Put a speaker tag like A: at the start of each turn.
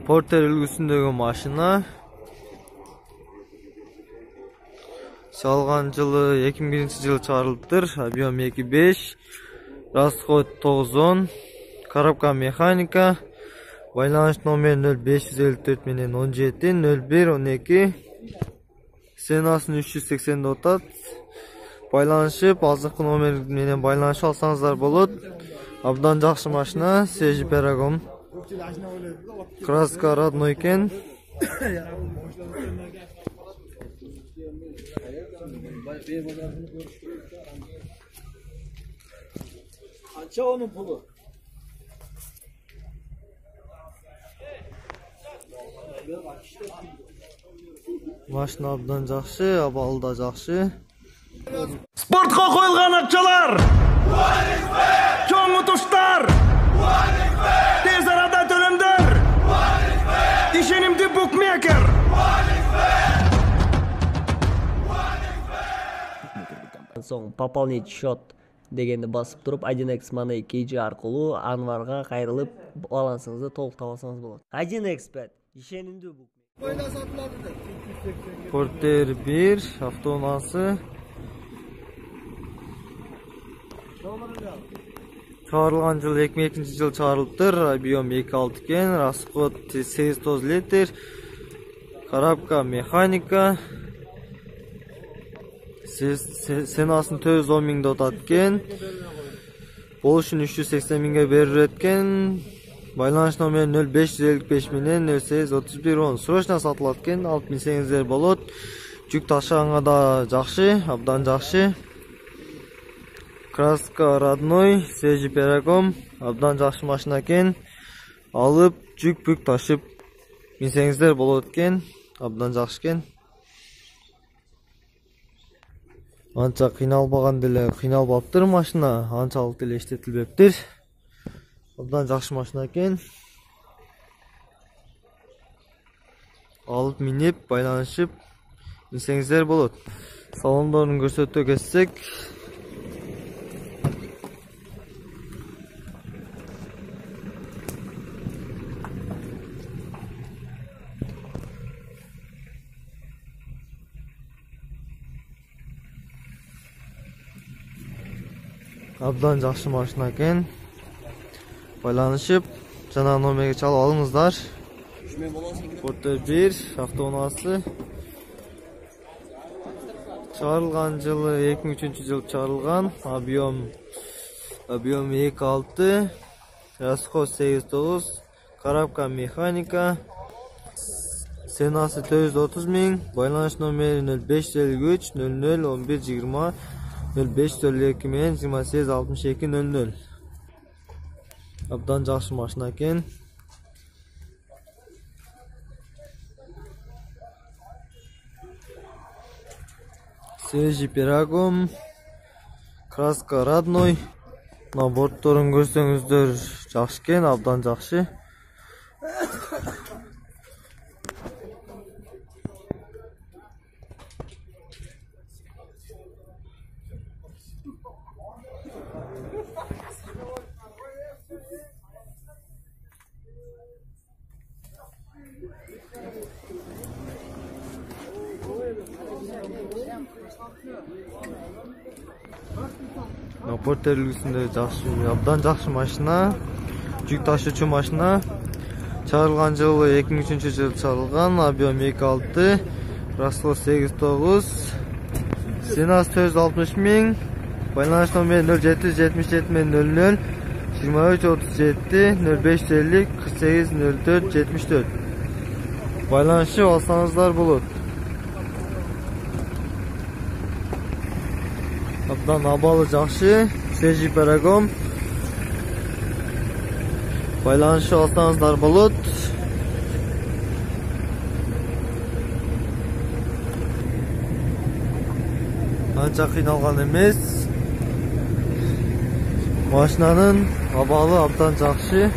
A: Porter үлгісіндегі машина. Салған жылы 2001 жылы чыгарылыптыр. Объем 2.5, расход 910, коробка механика, байланыш номер 0554 менен 17 01 12, ценасын 380 отат. Байланышып, азыркы номер менен байланышып алсаңыздар болот. Абдан жакшы машина, Seji Paragon. Краска родной экен.
B: Канча onun pulu?
A: Машина абдан жакшы, абалы да жакшы.
B: Спортқа қойылған ақшалар! Чоң ұтыштар! Тез арада төлемдер! Ишенимді букмекер!
C: Соң пополнить счет дегенді басып тұрып 1x Money KG арқылы Анварға қайрылып балансыңызды толықтап алсаңыз болады. 1x bet ишенимді букмекер.
A: Porter 1 автоунасы. Чыгарылган жылы 2002 жылы чыгарылыптыр. Объем 2.6 экен, расход 800 литр. Коробка механика. Ценасын 410 миңде отат экен. Болушун 380 миңге берилет экен. Байланыш номер 0555 менен 083110. Срочно сатылат экен, алып минсеңиздер болот. Жүк ташыганга да жакшы, абдан жакшы. Краска родной, Seji Paragon, абдан жакшы машина экен. Алып, жүк-бүк ташып минсеңиздер болот экен, абдан жакшы экен. Анча кыйналбаган деле кыйналбаптыр машина, анчалык деле иштетилбептир. Абдан жакшы машина экен. Алып минип, байланышып минсеңиздер болот. Салондорун көрсөтө кетсек, абдан жакшы машина экен. Байланышып, жана номерге чалып алыңыздар. Porter 1 автоунасы. Чыгарылган жылы 2003 жылы чыгарылган. Объем 2.6, расход 8.9, коробка механика. Ценасы 430 миң, байланыш номери 0553 00 11 20 0542 менен 28 62 00. Абдан жакшы машина экен. Seji Paragon, краска родной. Бордторун көрсөңүздөр жакшы экен, абдан жакшы. Porter үлгүсүндө жакшы, абдан жакшы машина. Жүк ташуучу машина. Чыгарылган жылы 2003 жылы чыгарылган. Объем 2.6, расход 8.9, ценасы 460 миң. Байланыш номери 0777 менен 00 23 37 0550 48 04 74. Байланышып алсаңыздар болот. Абдан абалы жакшы, Seji Paragon. Байланышып алсаңыздар болот. Анча кыйналган эмес. Машинанын абалы абдан жакшы.